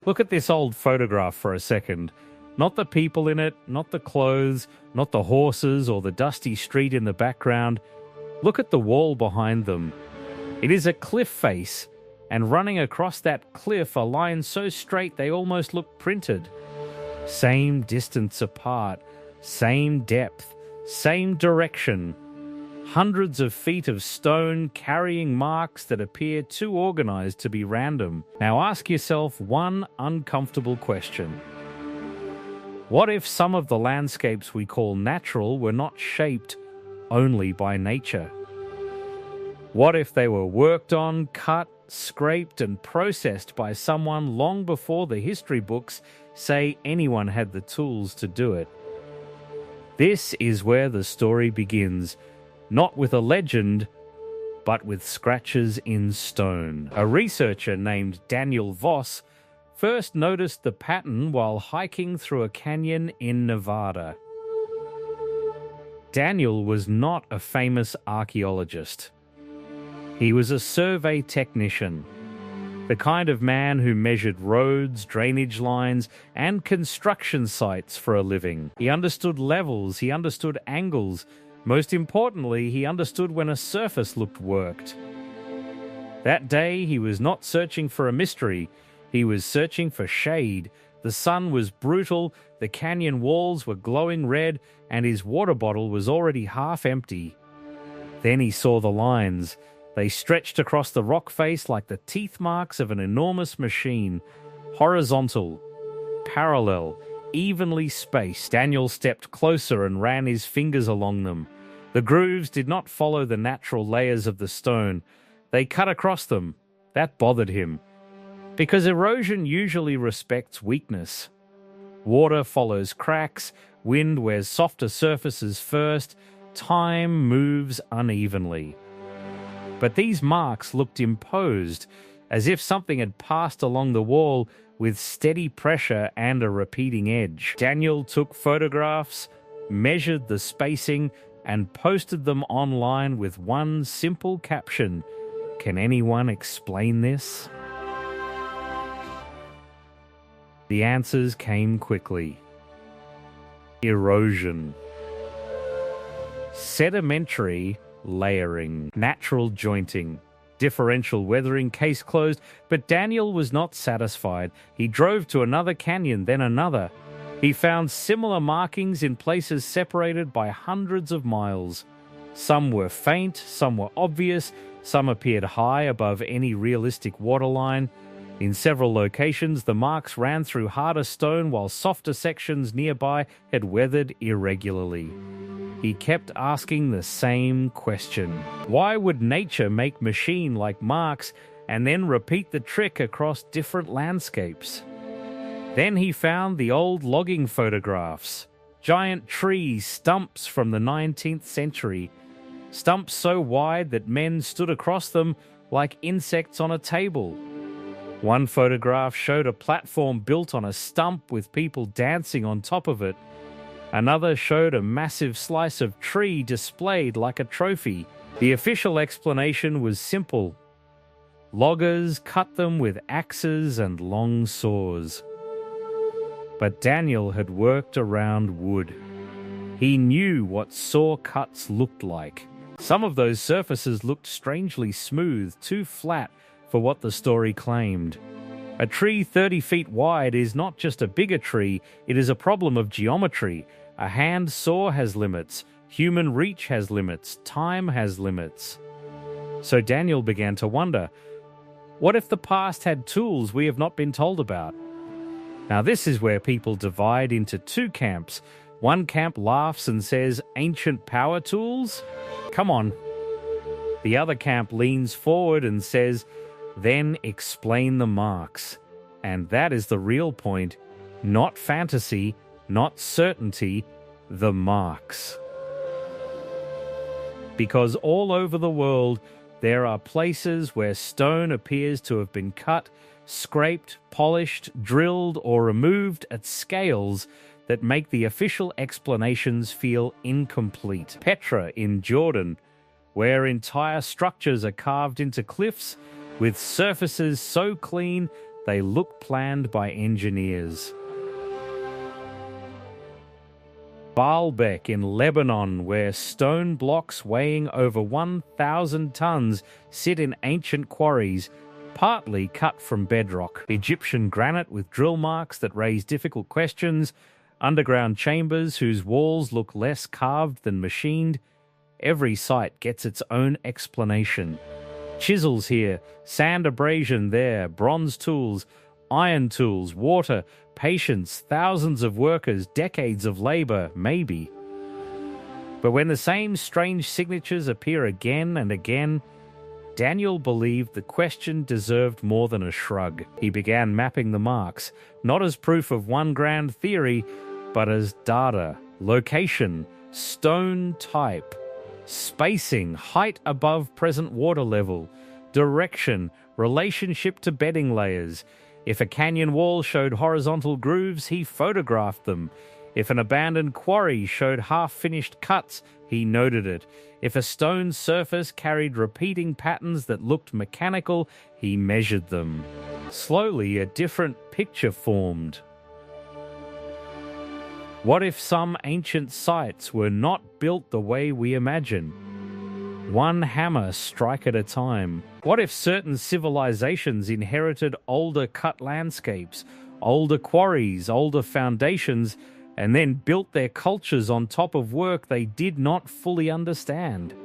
Look at this old photograph for a second. Not the people in it, not the clothes, not the horses or the dusty street in the background. Look at the wall behind them. It is a cliff face, and running across that cliff are lines so straight they almost look printed. Same distance apart, same depth, same direction. Hundreds of feet of stone carrying marks that appear too organized to be random. Now ask yourself one uncomfortable question. What if some of the landscapes we call natural were not shaped only by nature? What if they were worked on, cut, scraped, and processed by someone long before the history books say anyone had the tools to do it? This is where the story begins, not with a legend, but with scratches in stone. A researcher named Daniel Voss first noticed the pattern while hiking through a canyon in Nevada. Daniel was not a famous archaeologist. He was a survey technician, the kind of man who measured roads, drainage lines, and construction sites for a living. He understood levels, he understood angles. Most importantly, he understood when a surface looked worked. That day, he was not searching for a mystery. He was searching for shade. The sun was brutal, the canyon walls were glowing red, and his water bottle was already half empty. Then he saw the lines. They stretched across the rock face like the teeth marks of an enormous machine, horizontal, parallel, evenly spaced. Daniel stepped closer and ran his fingers along them. The grooves did not follow the natural layers of the stone. They cut across them. That bothered him, because erosion usually respects weakness. Water follows cracks, wind wears softer surfaces first, time moves unevenly. But these marks looked imposed, as if something had passed along the wall with steady pressure and a repeating edge. Daniel took photographs, measured the spacing, and posted them online with one simple caption: "Can anyone explain this?" The answers came quickly. Erosion. Sedimentary layering, natural jointing, differential weathering, case closed. But Daniel was not satisfied. He drove to another canyon, then another. He found similar markings in places separated by hundreds of miles. Some were faint, some were obvious, some appeared high above any realistic waterline. In several locations, the marks ran through harder stone while softer sections nearby had weathered irregularly. He kept asking the same question. Why would nature make machine-like marks and then repeat the trick across different landscapes? Then he found the old logging photographs. Giant trees, stumps from the 19th century. Stumps so wide that men stood across them like insects on a table. One photograph showed a platform built on a stump with people dancing on top of it. Another showed a massive slice of tree displayed like a trophy. The official explanation was simple. Loggers cut them with axes and long saws. But Daniel had worked around wood. He knew what saw cuts looked like. Some of those surfaces looked strangely smooth, too flat for what the story claimed. A tree 30 feet wide is not just a bigger tree, it is a problem of geometry. A hand saw has limits, human reach has limits, time has limits. So Daniel began to wonder, what if the past had tools we have not been told about? Now this is where people divide into two camps. One camp laughs and says, ancient power tools? Come on. The other camp leans forward and says, then explain the marks. And that is the real point. Not fantasy, not certainty, the marks. Because all over the world, there are places where stone appears to have been cut, scraped, polished, drilled, or removed at scales that make the official explanations feel incomplete. Petra in Jordan, where entire structures are carved into cliffs with surfaces so clean they look planned by engineers. Baalbek in Lebanon, where stone blocks weighing over 1,000 tons sit in ancient quarries, partly cut from bedrock. Egyptian granite with drill marks that raise difficult questions, underground chambers whose walls look less carved than machined. Every site gets its own explanation. Chisels here, sand abrasion there, bronze tools, iron tools, water, patience, thousands of workers, decades of labor, maybe. But when the same strange signatures appear again and again, Daniel believed the question deserved more than a shrug. He began mapping the marks, not as proof of one grand theory, but as data, location, stone type, spacing, height above present water level, direction, relationship to bedding layers. If a canyon wall showed horizontal grooves, he photographed them. If an abandoned quarry showed half-finished cuts, he noted it. If a stone surface carried repeating patterns that looked mechanical, he measured them. Slowly, a different picture formed. What if some ancient sites were not built the way we imagine? One hammer strike at a time. What if certain civilizations inherited older cut landscapes, older quarries, older foundations, and then built their cultures on top of work they did not fully understand?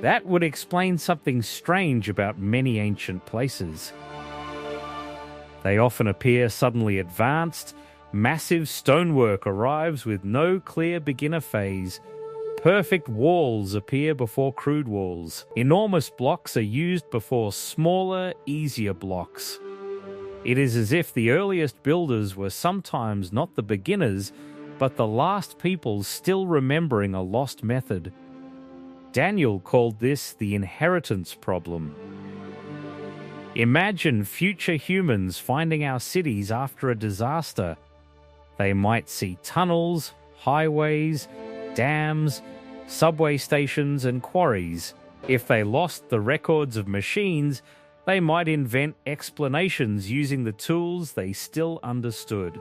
That would explain something strange about many ancient places. They often appear suddenly advanced. Massive stonework arrives with no clear beginner phase. Perfect walls appear before crude walls. Enormous blocks are used before smaller, easier blocks. It is as if the earliest builders were sometimes not the beginners, but the last people still remembering a lost method. Daniel called this the inheritance problem. Imagine future humans finding our cities after a disaster. They might see tunnels, highways, dams, subway stations, and quarries. If they lost the records of machines, they might invent explanations using the tools they still understood.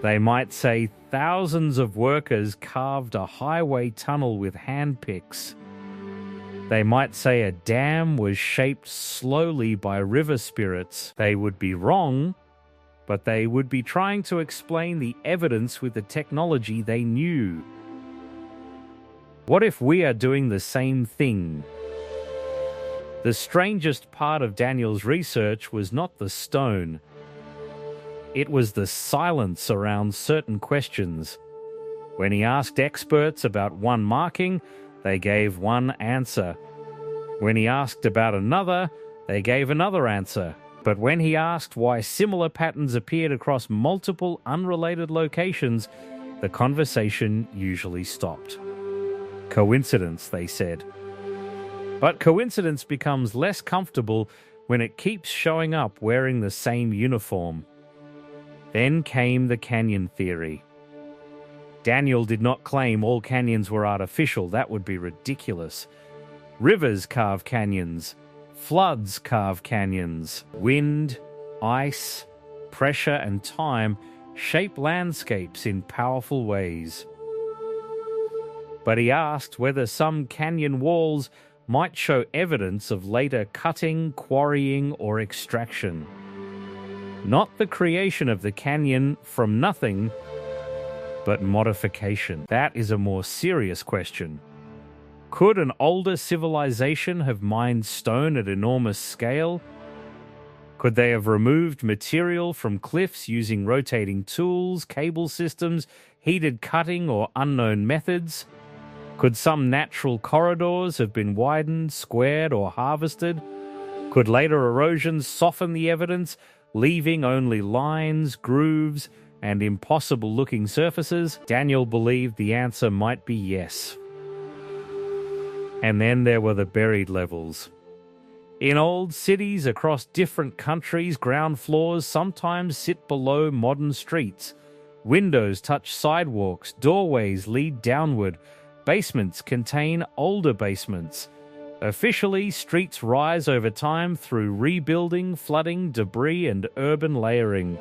They might say thousands of workers carved a highway tunnel with hand picks. They might say a dam was shaped slowly by river spirits. They would be wrong, but they would be trying to explain the evidence with the technology they knew. What if we are doing the same thing? The strangest part of Daniel's research was not the stone. It was the silence around certain questions. When he asked experts about one marking, they gave one answer. When he asked about another, they gave another answer. But when he asked why similar patterns appeared across multiple unrelated locations, the conversation usually stopped. Coincidence, they said. But coincidence becomes less comfortable when it keeps showing up wearing the same uniform. Then came the canyon theory. Daniel did not claim all canyons were artificial. That would be ridiculous. Rivers carve canyons. Floods carve canyons. Wind, ice, pressure, and time shape landscapes in powerful ways. But he asked whether some canyon walls might show evidence of later cutting, quarrying, or extraction. Not the creation of the canyon from nothing, but modification. That is a more serious question. Could an older civilization have mined stone at enormous scale? Could they have removed material from cliffs using rotating tools, cable systems, heated cutting, or unknown methods? Could some natural corridors have been widened, squared, or harvested? Could later erosion soften the evidence, leaving only lines, grooves, and impossible-looking surfaces? Daniel believed the answer might be yes. And then there were the buried levels. In old cities across different countries, ground floors sometimes sit below modern streets. Windows touch sidewalks, doorways lead downward, basements contain older basements. Officially, streets rise over time through rebuilding, flooding, debris, and urban layering.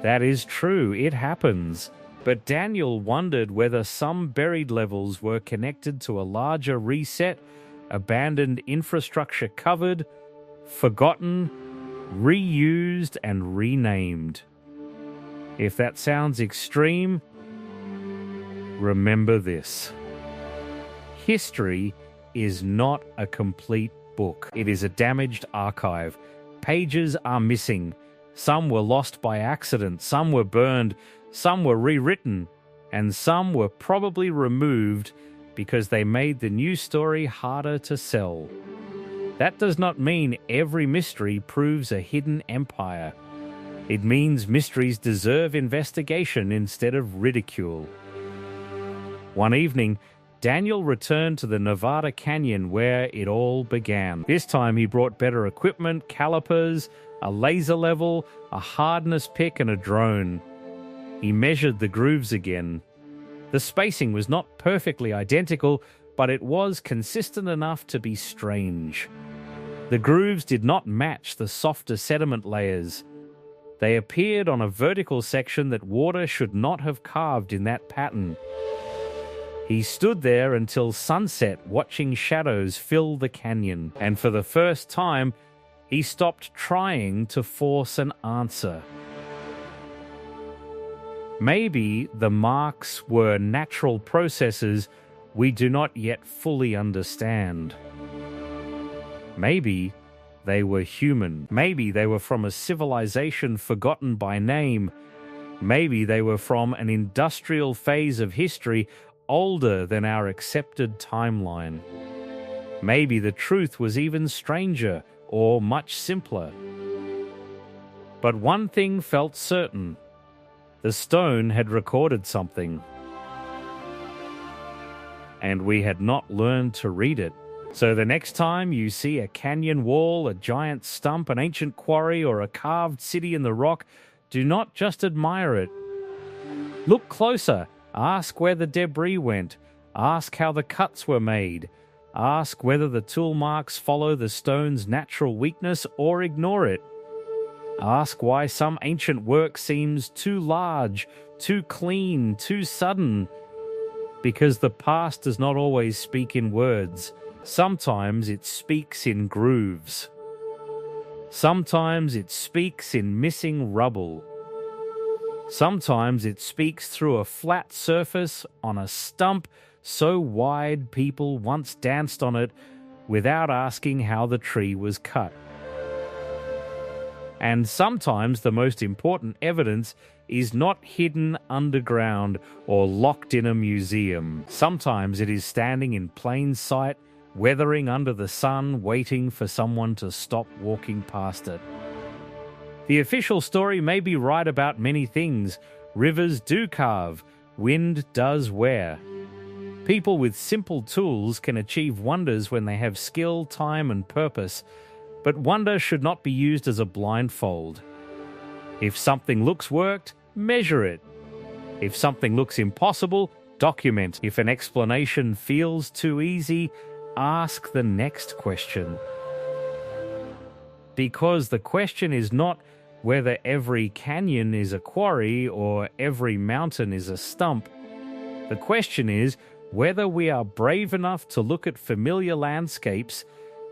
That is true, it happens. But Daniel wondered whether some buried levels were connected to a larger reset, abandoned infrastructure covered, forgotten, reused, and renamed. If that sounds extreme, remember this. History is not a complete book. It is a damaged archive. Pages are missing. Some were lost by accident, some were burned, some were rewritten, and some were probably removed because they made the new story harder to sell. That does not mean every mystery proves a hidden empire. It means mysteries deserve investigation instead of ridicule. One evening, Daniel returned to the Nevada Canyon where it all began. This time he brought better equipment, calipers, a laser level, a hardness pick, and a drone. He measured the grooves again. The spacing was not perfectly identical, but it was consistent enough to be strange. The grooves did not match the softer sediment layers. They appeared on a vertical section that water should not have carved in that pattern. He stood there until sunset, watching shadows fill the canyon, and for the first time, he stopped trying to force an answer. Maybe the marks were natural processes we do not yet fully understand. Maybe they were human. Maybe they were from a civilization forgotten by name. Maybe they were from an industrial phase of history older than our accepted timeline. Maybe the truth was even stranger or much simpler. But one thing felt certain. The stone had recorded something, and we had not learned to read it. So the next time you see a canyon wall, a giant stump, an ancient quarry, or a carved city in the rock, do not just admire it. Look closer. Ask where the debris went. Ask how the cuts were made. Ask whether the tool marks follow the stone's natural weakness or ignore it. Ask why some ancient work seems too large, too clean, too sudden. Because the past does not always speak in words. Sometimes it speaks in grooves. Sometimes it speaks in missing rubble. Sometimes it speaks through a flat surface on a stump so wide people once danced on it without asking how the tree was cut. And sometimes the most important evidence is not hidden underground or locked in a museum. Sometimes it is standing in plain sight, weathering under the sun, waiting for someone to stop walking past it. The official story may be right about many things. Rivers do carve, wind does wear. People with simple tools can achieve wonders when they have skill, time, and purpose, but wonder should not be used as a blindfold. If something looks worked, measure it. If something looks impossible, document. If an explanation feels too easy, ask the next question. Because the question is not whether every canyon is a quarry or every mountain is a stump. The question is whether we are brave enough to look at familiar landscapes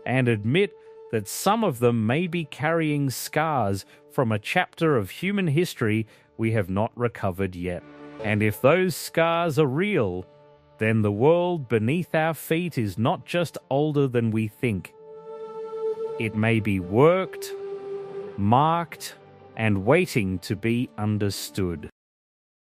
and admit that some of them may be carrying scars from a chapter of human history we have not recovered yet. And if those scars are real, then the world beneath our feet is not just older than we think. It may be worked, marked, and waiting to be understood.